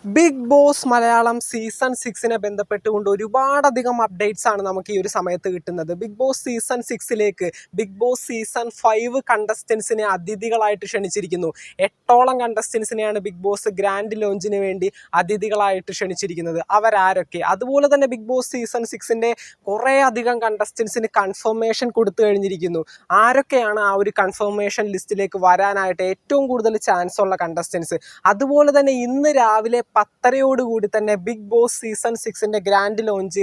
Big Boss Malayalam season 6നെ ബന്ധപ്പെട്ടുകൊണ്ട് ഒരുപാടധികം അപ്ഡേറ്റ്സ് ആണ് നമുക്ക് ഈ ഒരു സമയത്ത് കിട്ടുന്നത്. ബിഗ് ബോസ് സീസൺ 6ലേക്ക് ബിഗ് ബോസ് സീസൺ 5 കണ്ടസ്റ്റൻസിനെ അതിഥികളായിട്ട് ക്ഷണിച്ചിരിക്കുന്നു. 8ഓളം കണ്ടസ്റ്റൻസിനെയാണ് ബിഗ് ബോസ് ഗ്രാൻഡ് ലോഞ്ചിന് വേണ്ടി അതിഥികളായിട്ട് ക്ഷണിച്ചിരിക്കുന്നത്. അവരാരൊക്കെ? അതുപോലെ തന്നെ ബിഗ് ബോസ് സീസൺ 6ൻ്റെ കുറേ അധികം കണ്ടസ്റ്റൻസിന് കൺഫർമേഷൻ കൊടുത്തു കഴിഞ്ഞിരിക്കുന്നു. ആരൊക്കെയാണ് ആ ഒരു കൺഫർമേഷൻ ലിസ്റ്റിലേക്ക് വരാനായിട്ട് ഏറ്റവും കൂടുതൽ ചാൻസ് ഉള്ള കണ്ടസ്റ്റൻസ്? അതുപോലെ തന്നെ ഇന്ന് രാവിലെ 10:30 തന്നെ ബിഗ് ബോസ് സീസൺ 6ൻ്റെ ഗ്രാൻഡ് ലോഞ്ച്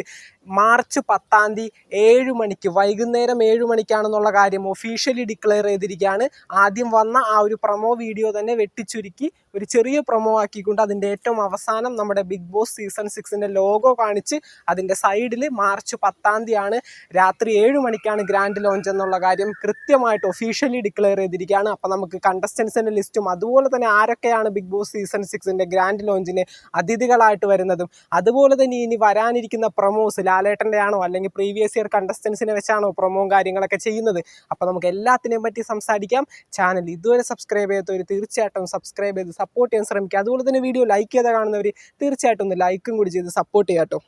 മാർച്ച് 10 7 മണിക്ക് വൈകുന്നേരം 7 മണിക്കാണെന്നുള്ള കാര്യം ഒഫീഷ്യലി ഡിക്ലെയർ ചെയ്തിരിക്കുകയാണ്. ആദ്യം വന്ന ആ ഒരു പ്രൊമോ വീഡിയോ തന്നെ വെട്ടിച്ചുരുക്കി ഒരു ചെറിയ പ്രൊമോ ആക്കിക്കൊണ്ട് അതിൻ്റെ ഏറ്റവും അവസാനം നമ്മുടെ ബിഗ് ബോസ് സീസൺ 6ൻ്റെ ലോഗോ കാണിച്ച് അതിൻ്റെ സൈഡിൽ മാർച്ച് 10 രാത്രി 7 മണിക്കാണ് ഗ്രാൻഡ് ലോഞ്ച് എന്നുള്ള കാര്യം കൃത്യമായിട്ട് ഒഫീഷ്യലി ഡിക്ലെയർ ചെയ്തിരിക്കുകയാണ്. അപ്പോൾ നമുക്ക് കണ്ടസ്റ്റൻസിൻ്റെ ലിസ്റ്റും അതുപോലെ തന്നെ ആരൊക്കെയാണ് ബിഗ് ബോസ് സീസൺ 6ൻ്റെ ഗ്രാൻഡ് ലോഞ്ചിന് അതിഥികളായിട്ട് വരുന്നതും അതുപോലെ തന്നെ ഇനി വരാനിരിക്കുന്ന പ്രൊമോസ് ലാലേട്ടൻ്റെ ആണോ അല്ലെങ്കിൽ പ്രീവിയസ് ഇയർ കണ്ടസ്റ്റൻസിനെ വെച്ചാണോ പ്രൊമോയും കാര്യങ്ങളൊക്കെ ചെയ്യുന്നത്? അപ്പോൾ നമുക്ക് എല്ലാത്തിനെയും പറ്റി സംസാരിക്കാം. ചാനൽ ഇതുവരെ സബ്സ്ക്രൈബ് ചെയ്യാത്തവർ തീർച്ചയായിട്ടും സബ്സ്ക്രൈബ് ചെയ്ത് സപ്പോർട്ട് ചെയ്യാൻ ശ്രമിക്കുക. അതുപോലെ തന്നെ വീഡിയോ ലൈക്ക് ചെയ്ത് കാണുന്നവർ തീർച്ചയായിട്ടും ഒന്ന് ലൈക്കും കൂടി ചെയ്ത് സപ്പോർട്ട് ചെയ്യാം കേട്ടോ.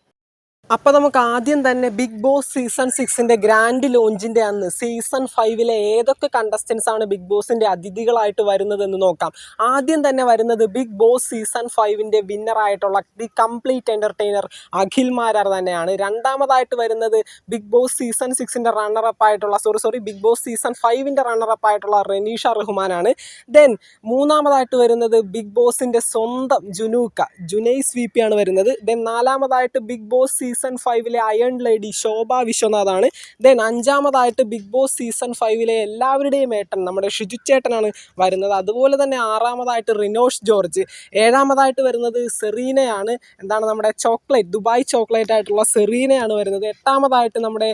അപ്പോൾ നമുക്ക് ആദ്യം തന്നെ ബിഗ് ബോസ് സീസൺ 6ൻ്റെ ഗ്രാൻഡ് ലോഞ്ചിൻ്റെ അന്ന് സീസൺ 5ലെ ഏതൊക്കെ കണ്ടസ്റ്റൻസ് ആണ് ബിഗ് ബോസിൻ്റെ അതിഥികളായിട്ട് വരുന്നതെന്ന് നോക്കാം. ആദ്യം തന്നെ വരുന്നത് ബിഗ് ബോസ് സീസൺ 5ൻ്റെ വിന്നറായിട്ടുള്ള the complete entertainer Akhil Marar തന്നെയാണ്. രണ്ടാമതായിട്ട് വരുന്നത് ബിഗ് ബോസ് സീസൺ 6ൻ്റെ റണ്ണറപ്പ് ആയിട്ടുള്ള ബിഗ് ബോസ് സീസൺ 5ൻ്റെ റണ്ണറപ്പ് ആയിട്ടുള്ള റനീഷ റഹ്മാനാണ്. ദെൻ മൂന്നാമതായിട്ട് വരുന്നത് ബിഗ് ബോസിൻ്റെ സ്വന്തം ജുനൈസ് വി പി ആണ് വരുന്നത്. ദെൻ നാലാമതായിട്ട് ബിഗ് ബോസ് സീസൺ 5ലെ അയൺ ലേഡി ശോഭ വിശ്വനാഥാണ്. ദെൻ അഞ്ചാമതായിട്ട് ബിഗ് ബോസ് സീസൺ 5ലെ എല്ലാവരുടെയും ഏട്ടൻ നമ്മുടെ ഷിജു ചേട്ടനാണ് വരുന്നത്. അതുപോലെ തന്നെ ആറാമതായിട്ട് റിനോഷ് ജോർജ്. ഏഴാമതായിട്ട് വരുന്നത് സെറീനയാണ്. നമ്മുടെ ദുബായ് ചോക്ലേറ്റ് ആയിട്ടുള്ള സെറീനയാണ് വരുന്നത്. എട്ടാമതായിട്ട് നമ്മുടെ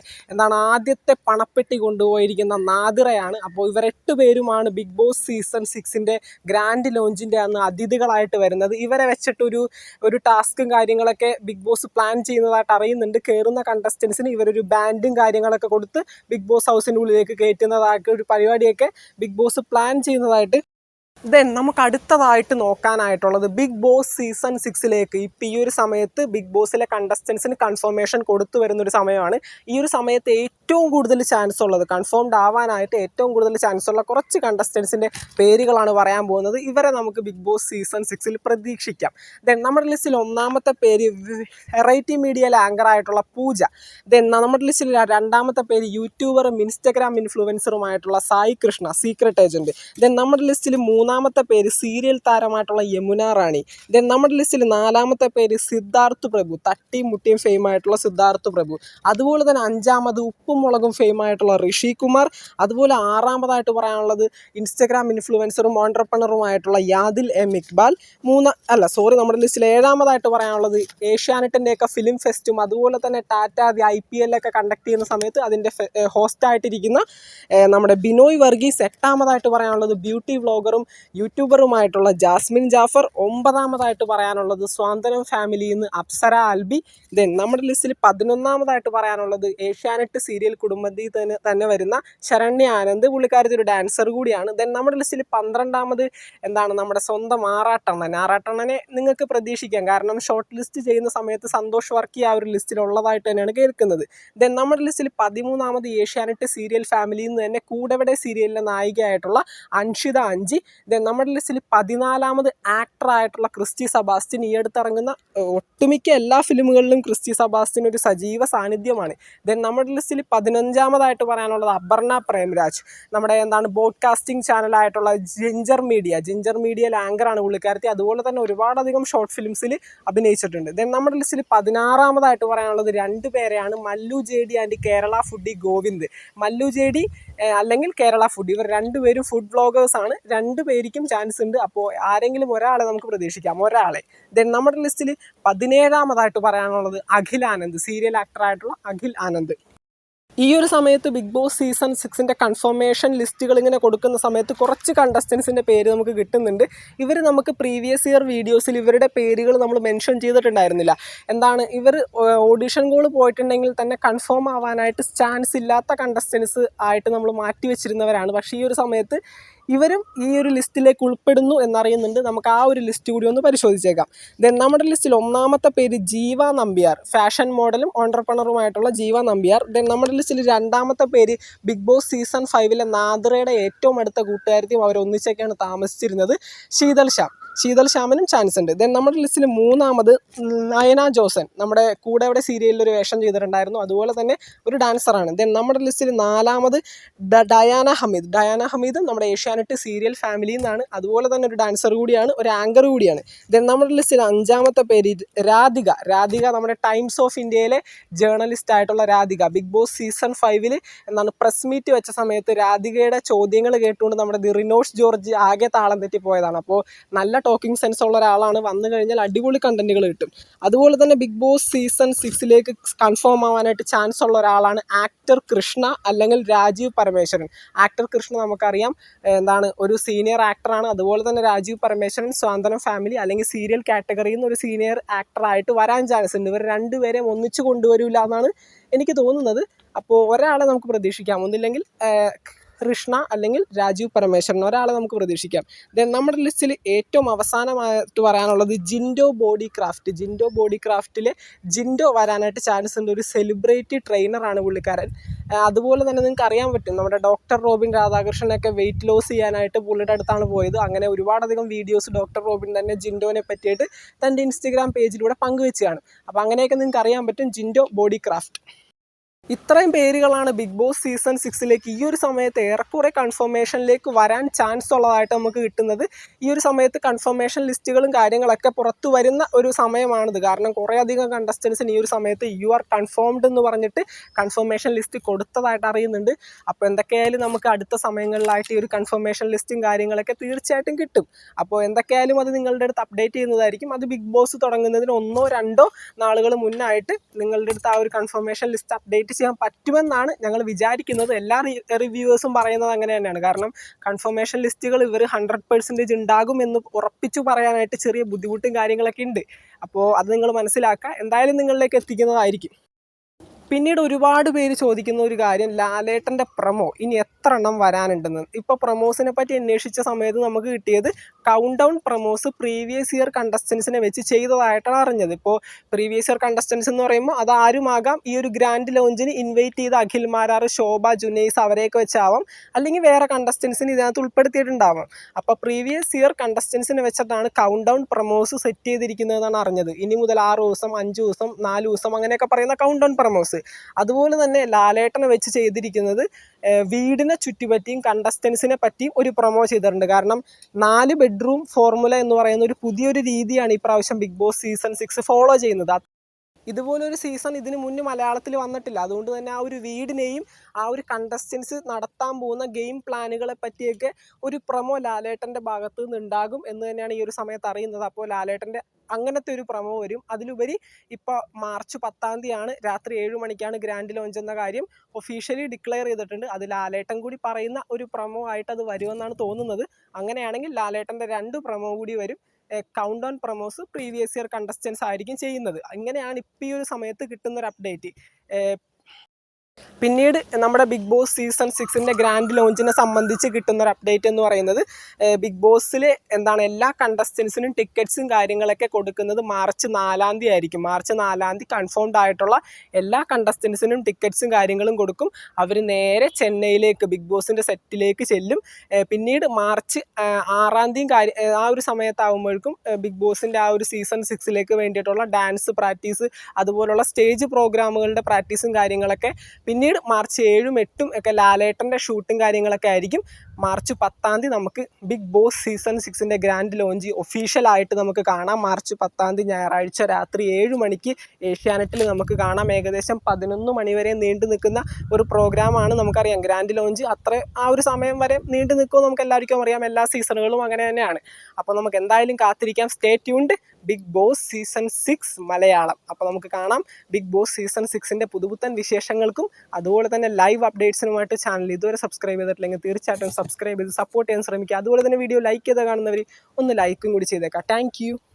ആദ്യത്തെ പണപ്പെട്ടി കൊണ്ടുപോയിരിക്കുന്ന നാദിറയാണ്. അപ്പോൾ ഇവർ 8 പേരുമാണ് ബിഗ് ബോസ് സീസൺ 6ൻ്റെ ഗ്രാൻഡ് ലോഞ്ചിൻ്റെ അന്ന് അതിഥികളായിട്ട് വരുന്നത്. ഇവരെ വെച്ചിട്ടൊരു ടാസ്കും കാര്യങ്ങളൊക്കെ ബിഗ് ബോസ് പ്ലാൻ ചെയ്യുന്നതായിട്ട് അറിയുന്നുണ്ട്. കയറുന്ന കണ്ടസ്റ്റൻസിന് ഇവരൊരു ബാൻഡും കാര്യങ്ങളൊക്കെ കൊടുത്ത് ബിഗ് ബോസ് ഹൗസിൻ്റെ ഉള്ളിലേക്ക് കയറ്റുന്നതായിട്ട് ഒരു പരിപാടിയൊക്കെ ബിഗ് ബോസ് പ്ലാൻ ചെയ്യുന്നതായിട്ട്. ദെൻ നമുക്ക് അടുത്തതായിട്ട് നോക്കാനായിട്ടുള്ളത് ബിഗ് ബോസ് സീസൺ 6ലേക്ക് ഇപ്പം ഈ ഒരു സമയത്ത് ബിഗ് ബോസിലെ കണ്ടസ്റ്റൻസിന് കൺഫർമേഷൻ കൊടുത്തു വരുന്നൊരു സമയമാണ്. ഈ ഒരു സമയത്ത് ഏറ്റവും കൂടുതൽ ചാൻസ് ഉള്ളത് കൺഫേംഡ് ആവാനായിട്ട് ഏറ്റവും കൂടുതൽ ചാൻസ് ഉള്ള കുറച്ച് കണ്ടസ്റ്റൻസിൻ്റെ പേരുകളാണ് പറയാൻ പോകുന്നത്. ഇവരെ നമുക്ക് ബിഗ് ബോസ് സീസൺ 6ൽ പ്രതീക്ഷിക്കാം. ദെൻ നമ്മുടെ ലിസ്റ്റിൽ ഒന്നാമത്തെ പേര് വെറൈറ്റി മീഡിയയിലെ ആങ്കറായിട്ടുള്ള പൂജ. ദെൻ നമ്മുടെ ലിസ്റ്റിൽ രണ്ടാമത്തെ പേര് യൂട്യൂബറും ഇൻസ്റ്റഗ്രാം ഇൻഫ്ലുവൻസറുമായിട്ടുള്ള Sai Krishna secret agent. Then നമ്മുടെ ലിസ്റ്റിൽ മൂന്നാമത്തെ പേര് സീരിയൽ താരമായിട്ടുള്ള യമുന റാണി. ദെൻ നമ്മുടെ ലിസ്റ്റിൽ നാലാമത്തെ പേര് സിദ്ധാർത്ഥ് പ്രഭു, തട്ടിയും മുട്ടിയും ഫെയിം ആയിട്ടുള്ള സിദ്ധാർത്ഥ് പ്രഭു. അതുപോലെ തന്നെ അഞ്ചാമത് ഉപ്പും മുളകും ഫെയിം ആയിട്ടുള്ള ഋഷി കുമാർ. അതുപോലെ ആറാമതായിട്ട് പറയാനുള്ളത് ഇൻസ്റ്റഗ്രാം ഇൻഫ്ലുവൻസറും ഓൺട്രപ്രണറുമായിട്ടുള്ള യാദിൽ എം ഇക്ബാൽ. നമ്മുടെ ലിസ്റ്റിൽ ഏഴാമതായിട്ട് പറയാനുള്ളത് ഏഷ്യാനെറ്റിൻ്റെയൊക്കെ ഫിലിം ഫെസ്റ്റും അതുപോലെ തന്നെ ടാറ്റ IPL ഒക്കെ കണ്ടക്ട് ചെയ്യുന്ന സമയത്ത് അതിൻ്റെ ഹോസ്റ്റായിട്ടിരിക്കുന്ന നമ്മുടെ ബിനോയ് വർഗീസ്. എട്ടാമതായിട്ട് പറയാനുള്ളത് ബ്യൂട്ടി വ്ളോഗറും യൂട്യൂബറുമായിട്ടുള്ള ജാസ്മിൻ ജാഫർ. ഒമ്പതാമതായിട്ട് പറയാനുള്ളത് സ്വാന്തനം ഫാമിലിയിൽ നിന്ന് അപ്സര ആൽബി. ദെൻ നമ്മുടെ ലിസ്റ്റിൽ 11ാമതായിട്ട് പറയാനുള്ളത് ഏഷ്യാനെറ്റ് സീരിയൽ കുടുംബത്തിൽ തന്നെ വരുന്ന ശരണ്യ ആനന്ദ്. പുള്ളിക്കാരത്തി ഒരു ഡാൻസർ കൂടിയാണ്. ദെൻ നമ്മുടെ ലിസ്റ്റിൽ 12ാമത് നമ്മുടെ സ്വന്തം ആറാട്ടണ്ണനെ നിങ്ങൾക്ക് പ്രതീക്ഷിക്കാം. കാരണം ഷോർട്ട് ലിസ്റ്റ് ചെയ്യുന്ന സമയത്ത് സന്തോഷ് വർക്കി ആ ഒരു ലിസ്റ്റിലുള്ളതായിട്ട് തന്നെയാണ് കേൾക്കുന്നത്. ദെൻ നമ്മുടെ ലിസ്റ്റിൽ 13ാമത് ഏഷ്യാനെറ്റ് സീരിയൽ ഫാമിലിയിൽ നിന്ന് തന്നെ കൂടെവിടെ സീരിയലിലെ നായികയായിട്ടുള്ള അൻഷിത അഞ്ചി. ദെൻ നമ്മുടെ ലിസ്റ്റിൽ 14ാമത് ആക്ടറായിട്ടുള്ള ക്രിസ്റ്റി സെബാസ്റ്റ്യൻ. ഈ അടുത്തിറങ്ങുന്ന ഒട്ടുമിക്ക എല്ലാ ഫിലിമുകളിലും ക്രിസ്റ്റി സെബാസ്റ്റ്യൻ ഒരു സജീവ സാന്നിധ്യമാണ്. ദെൻ നമ്മുടെ ലിസ്റ്റിൽ 15ാമതായിട്ട് പറയാനുള്ളത് അപർണ പ്രേംരാജ്. നമ്മുടെ ബോഡ്കാസ്റ്റിംഗ് ചാനലായിട്ടുള്ള ജിഞ്ചർ മീഡിയയിൽ ആങ്കറാണ് പുള്ളിക്കാരത്തി. അതുപോലെ തന്നെ ഒരുപാടധികം ഷോർട്ട് ഫിലിംസിൽ അഭിനയിച്ചിട്ടുണ്ട്. ദെൻ നമ്മുടെ ലിസ്റ്റിൽ 16ാമതായിട്ട് പറയാനുള്ളത് 2 പേരെയാണ്, Mallu JD and Kerala foodie Govind. Mallu JD അല്ലെങ്കിൽ കേരള ഫുഡ്, ഇവർ 2 പേരും ഫുഡ് വ്ളോഗേഴ്സാണ്. 2 പേർക്കും ചാൻസ് ഉണ്ട്. അപ്പോൾ ആരെങ്കിലും ഒരാളെ നമുക്ക് പ്രതീക്ഷിക്കാം, ഒരാളെ. ദെൻ നമ്മുടെ ലിസ്റ്റിൽ 17ാമതായിട്ട് പറയാനുള്ളത് അഖിൽ ആനന്ദ്, സീരിയൽ ആക്ടറായിട്ടുള്ള അഖിൽ ആനന്ദ്. ഈ ഒരു സമയത്ത് ബിഗ് ബോസ് സീസൺ 6ൻ്റെ കൺഫർമേഷൻ ലിസ്റ്റുകൾ ഇങ്ങനെ കൊടുക്കുന്ന സമയത്ത് കുറച്ച് കണ്ടസ്റ്റൻസിൻ്റെ പേര് നമുക്ക് കിട്ടുന്നുണ്ട്. ഇവർ നമുക്ക് പ്രീവിയസ് ഇയർ വീഡിയോസിൽ ഇവരുടെ പേരുകൾ നമ്മൾ മെൻഷൻ ചെയ്തിട്ടുണ്ടായിരുന്നില്ല. ഇവർ ഓഡിഷൻ കോൾ പോയിട്ടുണ്ടെങ്കിൽ തന്നെ കൺഫേം ആവാനായിട്ട് ചാൻസ് ഇല്ലാത്ത കണ്ടസ്റ്റൻസ് ആയിട്ട് നമ്മൾ മാറ്റി വെച്ചിരുന്നവരാണ്. പക്ഷേ ഈ ഒരു സമയത്ത് ഇവരും ഈ ഒരു ലിസ്റ്റിലേക്ക് ഉൾപ്പെടുന്നു എന്നറിയുന്നുണ്ട്. നമുക്ക് ആ ഒരു ലിസ്റ്റ് കൂടി ഒന്ന് പരിശോധിച്ചേക്കാം. ദെൻ നമ്മുടെ ലിസ്റ്റിൽ ഒന്നാമത്തെ പേര് ജീവ നമ്പ്യാർ, ഫാഷൻ മോഡലും ഓണ്ടർപ്രണറുമായിട്ടുള്ള ജീവ നമ്പ്യാർ. ദെൻ നമ്മുടെ ലിസ്റ്റിൽ രണ്ടാമത്തെ പേര് ബിഗ് ബോസ് സീസൺ 5 നാദ്രയുടെ ഏറ്റവും അടുത്ത കൂട്ടുകാരത്തെയും അവർ ഒന്നിച്ചൊക്കെയാണ് താമസിച്ചിരുന്നത്, ശീതൽ ശ്യാമിനും ചാൻസ് ഉണ്ട്. ദെൻ നമ്മുടെ ലിസ്റ്റിൽ മൂന്നാമത് നയന ജോസൻ, നമ്മുടെ കൂടെവിടെ സീരിയലിൽ ഒരു വേഷം ചെയ്തിട്ടുണ്ടായിരുന്നു, അതുപോലെ തന്നെ ഒരു ഡാൻസറാണ്. ദെൻ നമ്മുടെ ലിസ്റ്റിൽ നാലാമത് ഡയാന ഹമീദും നമ്മുടെ ഏഷ്യാനെറ്റ് സീരിയൽ ഫാമിലിയിൽ നിന്നാണ്, അതുപോലെ തന്നെ ഒരു ഡാൻസർ കൂടിയാണ്, ഒരു ആങ്കർ കൂടിയാണ്. ദെൻ നമ്മുടെ ലിസ്റ്റിൽ അഞ്ചാമത്തെ പേര് രാധിക, നമ്മുടെ ടൈംസ് ഓഫ് ഇന്ത്യയിലെ ജേർണലിസ്റ്റ് ആയിട്ടുള്ള Radhika. Big Boss season 5 press meet വെച്ച സമയത്ത് രാധികയുടെ ചോദ്യങ്ങൾ കേട്ടുകൊണ്ട് നമ്മുടെ റിനോഷ് ജോർജ് ആകെ താളം തെറ്റിപ്പോയതാണ്. അപ്പോൾ നല്ല ടോക്കിംഗ് സെൻസ് ഉള്ള ഒരാളാണ്, വന്നു കഴിഞ്ഞാൽ അടിപൊളി കണ്ടന്റുകൾ കിട്ടും. അതുപോലെ തന്നെ ബിഗ് ബോസ് സീസൺ 6 കൺഫേം ആവാനായിട്ട് ചാൻസ് ഉള്ള ഒരാളാണ് ആക്ടർ കൃഷ്ണ അല്ലെങ്കിൽ രാജീവ് പരമേശ്വരൻ. ആക്ടർ കൃഷ്ണ നമുക്കറിയാം ഒരു സീനിയർ ആക്ടറാണ്. അതുപോലെ തന്നെ രാജീവ് പരമേശ്വരൻ സ്വാന്തനം ഫാമിലി അല്ലെങ്കിൽ സീരിയൽ കാറ്റഗറിയിൽ നിന്ന് ഒരു സീനിയർ ആക്ടറായിട്ട് വരാൻ ചാൻസ് ഉണ്ട്. ഇവർ രണ്ടുപേരെയും ഒന്നിച്ച് കൊണ്ടുവരില്ല എന്നാണ് എനിക്ക് തോന്നുന്നത്. അപ്പോൾ ഒരാളെ നമുക്ക് പ്രതീക്ഷിക്കാം, ഒന്നില്ലെങ്കിൽ കൃഷ്ണ അല്ലെങ്കിൽ രാജീവ് പരമേശ്വരൻ, ഒരാളെ നമുക്ക് പ്രതീക്ഷിക്കാം. ദെൻ നമ്മുടെ ലിസ്റ്റിൽ ഏറ്റവും അവസാനമായിട്ട് പറയാനുള്ളത് ജിൻഡോ ബോഡി ക്രാഫ്റ്റിലെ ജിൻഡോ വരാനായിട്ട് ചാൻസ് ഉണ്ട്. ഒരു സെലിബ്രിറ്റി ട്രെയിനറാണ് പുള്ളിക്കാരൻ. അതുപോലെ തന്നെ നിങ്ങൾക്ക് അറിയാൻ പറ്റും, നമ്മുടെ ഡോക്ടർ റോബിൻ രാധാകൃഷ്ണനൊക്കെ വെയിറ്റ് ലോസ് ചെയ്യാനായിട്ട് പുള്ളിയുടെ അടുത്താണ് പോയത്. അങ്ങനെ ഒരുപാടധികം വീഡിയോസ് ഡോക്ടർ റോബിൻ തന്നെ ജിൻഡോനെ പറ്റിയിട്ട് തൻ്റെ ഇൻസ്റ്റഗ്രാം പേജിലൂടെ പങ്കുവെച്ചാണ്. അപ്പോൾ അങ്ങനെയൊക്കെ നിങ്ങൾക്ക് അറിയാൻ പറ്റും ജിൻഡോ ബോഡി ക്രാഫ്റ്റ്. ഇത്രയും പേരുകളാണ് ബിഗ് ബോസ് സീസൺ 6 ഈ ഒരു സമയത്ത് ഏറെക്കുറെ കൺഫർമേഷനിലേക്ക് വരാൻ ചാൻസ് ഉള്ളതായിട്ട് നമുക്ക് കിട്ടുന്നത്. ഈ ഒരു സമയത്ത് കൺഫർമേഷൻ ലിസ്റ്റുകളും കാര്യങ്ങളൊക്കെ പുറത്തു വരുന്ന ഒരു സമയമാണിത്. കാരണം കുറേയധികം കണ്ടസ്റ്റൻസിന് ഈ ഒരു സമയത്ത് യു ആർ കൺഫേംഡ് എന്ന് പറഞ്ഞിട്ട് കൺഫർമേഷൻ ലിസ്റ്റ് കൊടുത്തതായിട്ട് അറിയുന്നുണ്ട്. അപ്പോൾ എന്തൊക്കെയായാലും നമുക്ക് അടുത്ത സമയങ്ങളിലായിട്ട് ഈ ഒരു കൺഫർമേഷൻ ലിസ്റ്റും കാര്യങ്ങളൊക്കെ തീർച്ചയായിട്ടും കിട്ടും. അപ്പോൾ എന്തൊക്കെയായാലും അത് നിങ്ങളുടെ അടുത്ത് അപ്ഡേറ്റ് ചെയ്യുന്നതായിരിക്കും. അത് ബിഗ് ബോസ് തുടങ്ങുന്നതിന് 1-2 നാളുകൾ മുന്നായിട്ട് നിങ്ങളുടെ അടുത്ത് ആ ഒരു കൺഫർമേഷൻ ലിസ്റ്റ് അപ്ഡേറ്റ് ചെയ്യാൻ പറ്റുമെന്നാണ് ഞങ്ങൾ വിചാരിക്കുന്നത്. എല്ലാ റിവ്യൂവേഴ്സും പറയുന്നത് അങ്ങനെ തന്നെയാണ്. കാരണം കൺഫർമേഷൻ ലിസ്റ്റുകൾ ഇവർ 100% ഉണ്ടാകും എന്ന് ഉറപ്പിച്ചു പറയാനായിട്ട് ചെറിയ ബുദ്ധിമുട്ടും കാര്യങ്ങളൊക്കെ ഉണ്ട്. അപ്പോൾ അത് നിങ്ങൾ മനസ്സിലാക്കുക. എന്തായാലും നിങ്ങളിലേക്ക് എത്തിക്കുന്നതായിരിക്കും. പിന്നീട് ഒരുപാട് പേര് ചോദിക്കുന്ന ഒരു കാര്യം, ലാലേട്ടൻ്റെ പ്രൊമോ ഇനി എത്ര എണ്ണം വരാനുണ്ടെന്ന്. ഇപ്പോൾ പ്രൊമോസിനെ പറ്റി അന്വേഷിച്ച സമയത്ത് നമുക്ക് കിട്ടിയത് count down promos previous year കണ്ടസ്റ്റൻസിനെ വെച്ച് ചെയ്തതായിട്ടാണ് അറിഞ്ഞത്. ഇപ്പോൾ പ്രീവിയസ് ഇയർ കണ്ടസ്റ്റൻസ് എന്ന് പറയുമ്പോൾ അത് ആരുമാകാം. ഈ ഒരു ഗ്രാൻഡ് ലോഞ്ചിന് ഇൻവൈറ്റ് ചെയ്ത അഖിൽ മാരാർ, ശോഭ, ജുനൈസ് അവരെയൊക്കെ വെച്ചാവാം, അല്ലെങ്കിൽ വേറെ കണ്ടസ്റ്റൻസിന് ഇതിനകത്ത് ഉൾപ്പെടുത്തിയിട്ടുണ്ടാവാം. അപ്പോൾ പ്രീവിയസ് ഇയർ കണ്ടസ്റ്റൻസിനെ വെച്ചിട്ടാണ് കൗണ്ട് ഡൗൺ പ്രൊമോസ് സെറ്റ് ചെയ്തിരിക്കുന്നതെന്നാണ് അറിഞ്ഞത്. ഇനി മുതൽ 6 ദിവസം, 5 ദിവസം, 4 ദിവസം അങ്ങനെയൊക്കെ പറയുന്ന കൗണ്ട് ഡൗൺ പ്രൊമോസ്. അതുപോലെ തന്നെ ലാലേട്ടനെ വെച്ച് ചെയ്തിരിക്കുന്നത് വീടിനെ ചുറ്റിപ്പറ്റിയും കണ്ടസ്റ്റൻസിനെ പറ്റിയും ഒരു പ്രൊമോ ചെയ്തിട്ടുണ്ട്. കാരണം 4 ബെഡ്റൂം ഫോർമുല എന്ന് പറയുന്ന ഒരു പുതിയൊരു രീതിയാണ് ഈ പ്രാവശ്യം ബിഗ് ബോസ് സീസൺ 6 ഫോളോ ചെയ്യുന്നത്. ഇതുപോലൊരു സീസൺ ഇതിന് മുന്നേ മലയാളത്തിൽ വന്നിട്ടില്ല. അതുകൊണ്ട് തന്നെ ആ ഒരു വീടിനെയും ആ ഒരു കണ്ടസ്റ്റൻസ് നടത്താൻ പോകുന്ന ഗെയിം പ്ലാനുകളെ പറ്റിയൊക്കെ ഒരു പ്രൊമോ ലാലേട്ടൻ്റെ ഭാഗത്തു നിന്ന് ഉണ്ടാകും എന്ന് തന്നെയാണ് ഈ ഒരു സമയത്ത് അറിയുന്നത്. അപ്പോൾ ലാലേട്ടൻ്റെ അങ്ങനത്തെ ഒരു പ്രൊമോ വരും. അതിലുപരി ഇപ്പോൾ മാർച്ച് 10 രാത്രി 7 മണിക്കാണ് ഗ്രാൻഡ് ലോഞ്ച് എന്ന കാര്യം ഒഫീഷ്യലി ഡിക്ലെയർ ചെയ്തിട്ടുണ്ട്. അത് ലാലേട്ടൻ കൂടി പറയുന്ന ഒരു പ്രൊമോ ആയിട്ട് അത് വരുമെന്നാണ് തോന്നുന്നത്. അങ്ങനെയാണെങ്കിൽ ലാലേട്ടൻ്റെ 2 പ്രൊമോ കൂടി വരും. Count down promos previous year contestants ആയിരിക്കും ചെയ്യുന്നത്. ഇങ്ങനെയാണ് ഇപ്പോൾ ഈ ഒരു സമയത്ത് കിട്ടുന്നൊരു അപ്ഡേറ്റ്. പിന്നീട് നമ്മുടെ ബിഗ് ബോസ് സീസൺ 6 ഗ്രാൻഡ് ലോഞ്ചിനെ സംബന്ധിച്ച് കിട്ടുന്നൊരു അപ്ഡേറ്റ് എന്ന് പറയുന്നത്, ബിഗ് ബോസിൽ എല്ലാ കണ്ടസ്റ്റൻസിനും ടിക്കറ്റ്സും കാര്യങ്ങളൊക്കെ കൊടുക്കുന്നത് മാർച്ച് 4 ആയിരിക്കും. മാർച്ച് 4 കൺഫേംഡ് ആയിട്ടുള്ള എല്ലാ കണ്ടസ്റ്റൻസിനും ടിക്കറ്റ്സും കാര്യങ്ങളും കൊടുക്കും. അവർ നേരെ ചെന്നൈയിലേക്ക് ബിഗ് ബോസിൻ്റെ സെറ്റിലേക്ക് ചെല്ലും. പിന്നീട് മാർച്ച് 6 ആ ഒരു സമയത്താകുമ്പോഴേക്കും ബിഗ് ബോസിൻ്റെ ആ ഒരു സീസൺ 6 വേണ്ടിയിട്ടുള്ള ഡാൻസ് പ്രാക്ടീസ്, അതുപോലുള്ള സ്റ്റേജ് പ്രോഗ്രാമുകളുടെ പ്രാക്ടീസും കാര്യങ്ങളൊക്കെ. പിന്നീട് മാർച്ച് 7, 8 ഒക്കെ ലാലേട്ടൻ്റെ ഷൂട്ടും കാര്യങ്ങളൊക്കെ ആയിരിക്കും. മാർച്ച് 10 നമുക്ക് Bigg Boss season 6 grand launch ഒഫീഷ്യലായിട്ട് നമുക്ക് കാണാം. മാർച്ച് 10 ഞായറാഴ്ച രാത്രി 7 മണിക്ക് ഏഷ്യാനെറ്റിൽ നമുക്ക് കാണാം. ഏകദേശം 11 മണി വരെ നീണ്ടു നിൽക്കുന്ന ഒരു പ്രോഗ്രാമാണ്. നമുക്കറിയാം ഗ്രാൻഡ് ലോഞ്ച് ആ ഒരു സമയം വരെ നീണ്ടു നിൽക്കുമെന്ന് നമുക്ക് എല്ലാവർക്കും അറിയാം. എല്ലാ സീസണുകളും അങ്ങനെ തന്നെയാണ്. അപ്പോൾ നമുക്ക് എന്തായാലും കാത്തിരിക്കാം. Stay tuned. Big Boss season 6 Malayalam. അപ്പോൾ നമുക്ക് കാണാം. ബിഗ് ബോസ് സീസൺ 6 പുതുപുത്തൻ വിശേഷങ്ങൾക്കും അതുപോലെ തന്നെ ലൈവ് അപ്ഡേറ്റ്സിനുമായിട്ട് ചാനൽ ഇതുവരെ സബ്സ്ക്രൈബ് ചെയ്തിട്ടില്ലെങ്കിൽ തീർച്ചയായിട്ടും സബ്സ്ക്രൈബ് ചെയ്ത് സപ്പോർട്ട് ചെയ്യാൻ ശ്രമിക്കുക. അതുപോലെ തന്നെ വീഡിയോ ലൈക്ക് ചെയ്ത് കാണുന്നവർ ഒന്ന് ലൈക്കും കൂടി ചെയ്തേക്കാം. താങ്ക്